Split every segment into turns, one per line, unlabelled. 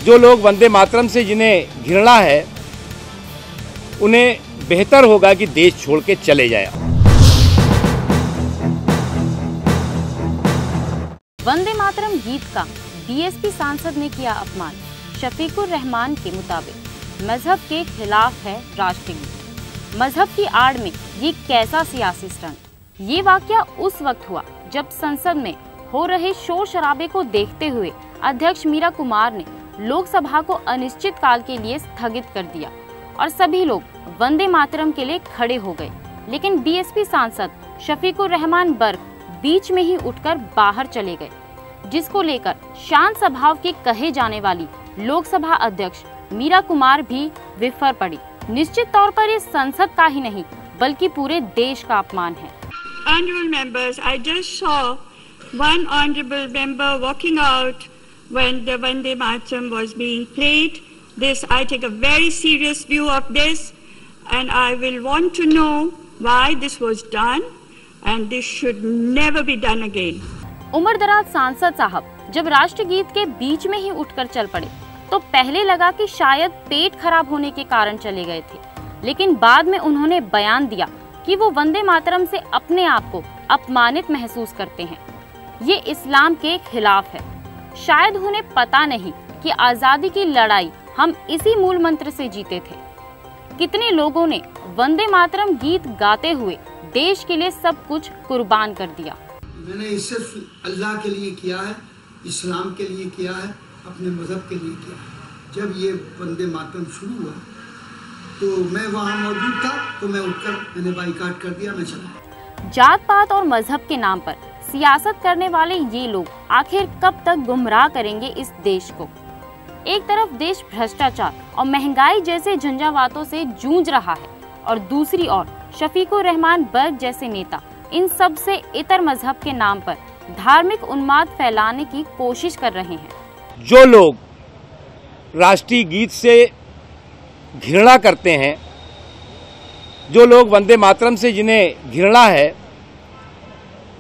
जो लोग वंदे मातरम से जिन्हें घृणा है, उन्हें बेहतर होगा कि देश छोड़ के चले जाए।
वंदे मातरम गीत का बीएसपी सांसद ने किया अपमान। शफीकुर रहमान के मुताबिक मजहब के खिलाफ है राष्ट्रगीत। मजहब की आड़ में ये कैसा सियासी स्टंट। ये वाकया उस वक्त हुआ जब संसद में हो रहे शोर शराबे को देखते हुए अध्यक्ष मीरा कुमार ने लोकसभा को अनिश्चित काल के लिए स्थगित कर दिया और सभी लोग वंदे मातरम के लिए खड़े हो गए। लेकिन बीएसपी सांसद शफीकुर रहमान बर्क बीच में ही उठकर बाहर चले गए, जिसको लेकर शांत स्वभाव के कहे जाने वाली लोकसभा अध्यक्ष मीरा कुमार भी विफर पड़ी। निश्चित तौर पर ये संसद का ही नहीं बल्कि पूरे देश का अपमान है।
Honorable members, I just saw one honorable member walking out when the Vande Mataram was being played. This, I take a very serious view of this, and I will want to know why this was done, and this should never be done again.
उम्रदराज सांसद साहब जब राष्ट्रगीत के बीच में ही उठकर चल पड़े तो पहले लगा कि शायद पेट खराब होने के कारण चले गए थे, लेकिन बाद में उन्होंने बयान दिया कि वो वंदे मातरम से अपने आप को अपमानित महसूस करते हैं। ये इस्लाम के खिलाफ है। शायद उन्हें पता नहीं कि आजादी की लड़ाई हम इसी मूल मंत्र से जीते थे। कितने लोगों ने वंदे मातरम गीत गाते हुए देश के लिए सब कुछ कुर्बान कर दिया।
मैंने सिर्फ अल्लाह के लिए किया है, इस्लाम के लिए किया है, अपने मजहब के लिए किया है। जब ये वंदे मातरम शुरू हुआ तो मैं वहाँ मौजूद था, तो मैं उठकर मैंने बाइकाट कर दिया, मैं चला।
जात पात और मजहब के नाम पर सियासत करने वाले ये लोग आखिर कब तक गुमराह करेंगे इस देश को। एक तरफ देश भ्रष्टाचार और महंगाई जैसे झंझावातों से जूझ रहा है और दूसरी ओर शफीकुर रहमान बर्क जैसे नेता इन सब से इतर मजहब के नाम पर धार्मिक उन्माद फैलाने की कोशिश कर रहे हैं।
जो लोग राष्ट्रीय गीत से घृणा करते हैं, जो लोग वंदे मातरम से जिन्हें घृणा है,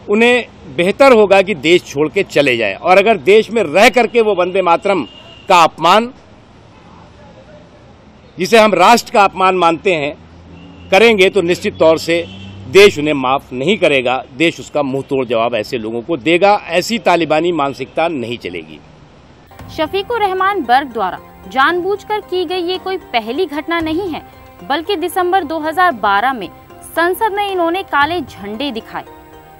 उन्हें बेहतर होगा कि देश छोड़ के चले जाए। और अगर देश में रह करके वो वंदे मातरम का अपमान, जिसे हम राष्ट्र का अपमान मानते हैं, करेंगे तो निश्चित तौर से देश उन्हें माफ नहीं करेगा। देश उसका मुंह तोड़ जवाब ऐसे लोगों को देगा। ऐसी तालिबानी मानसिकता नहीं चलेगी।
शफीकुर रहमान बर्क द्वारा जानबूझकर की गई ये कोई पहली घटना नहीं है, बल्कि दिसंबर 2012 में संसद में इन्होंने काले झंडे दिखाए।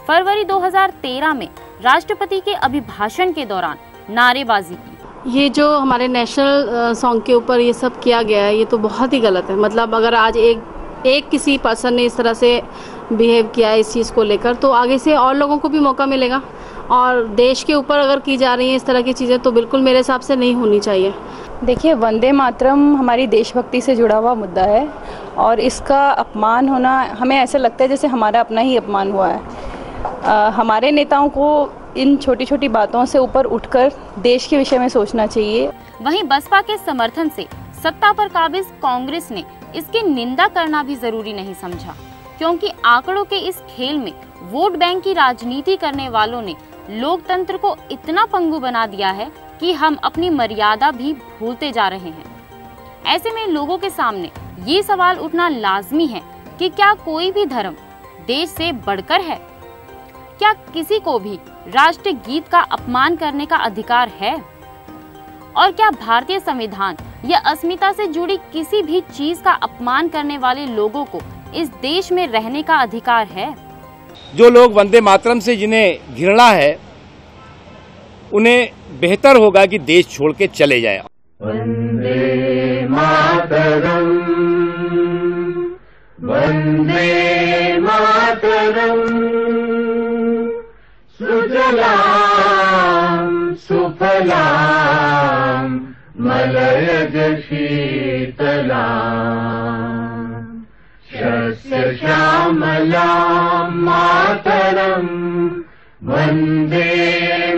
फरवरी 2013 में राष्ट्रपति के अभिभाषण के दौरान नारेबाजी की।
ये जो हमारे नेशनल सॉन्ग के ऊपर ये सब किया गया है, ये तो बहुत ही गलत है। मतलब अगर आज एक किसी पर्सन ने इस तरह से बिहेव किया है इस चीज़ को लेकर, तो आगे से और लोगों को भी मौका मिलेगा। और देश के ऊपर अगर की जा रही है इस तरह की चीज़ें, तो बिल्कुल मेरे हिसाब से नहीं होनी चाहिए।
देखिए, वंदे मातरम हमारी देशभक्ति से जुड़ा हुआ मुद्दा है और इसका अपमान होना हमें ऐसा लगता है जैसे हमारा अपना ही अपमान हुआ है। हमारे नेताओं को इन छोटी छोटी बातों से ऊपर उठकर देश के विषय में सोचना चाहिए।
वहीं बसपा के समर्थन से सत्ता पर काबिज कांग्रेस ने इसकी निंदा करना भी जरूरी नहीं समझा, क्योंकि आंकड़ों के इस खेल में वोट बैंक की राजनीति करने वालों ने लोकतंत्र को इतना पंगु बना दिया है कि हम अपनी मर्यादा भी भूलते जा रहे हैं। ऐसे में लोगों के सामने ये सवाल उठना लाजमी है कि क्या कोई भी धर्म देश से बढ़कर है? क्या किसी को भी राष्ट्रीय गीत का अपमान करने का अधिकार है? और क्या भारतीय संविधान या अस्मिता से जुड़ी किसी भी चीज का अपमान करने वाले लोगों को इस देश में रहने का अधिकार है?
जो लोग वंदे मातरम से जिन्हें घृणा है, उन्हें बेहतर होगा कि देश छोड़ के चले जाए।
वंदे मातरम, वंदे मातरम, सुजलाम सुफलाम मलयज शीतलाम, शस्य श्यामलाम मातरम, वंदे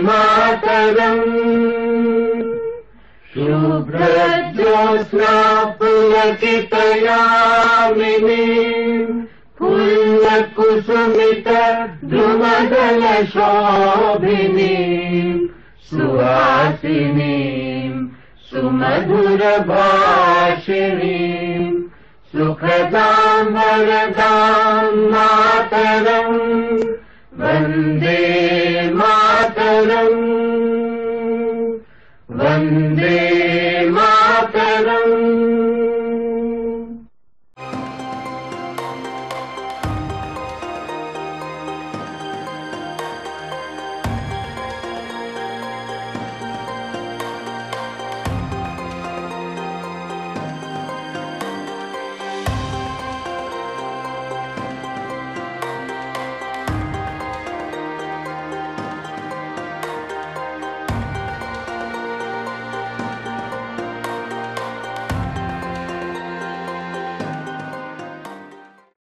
मातरम, शुभ्रज्योत्स्ना पुलकितयामिनीं, फुल्लकुसुमित द्रुमदल शोभिनीं, सुहासिनीं सुमधुर भाषिणीं सुखदां वरदां मातरं वन्दे मातरं वन्दे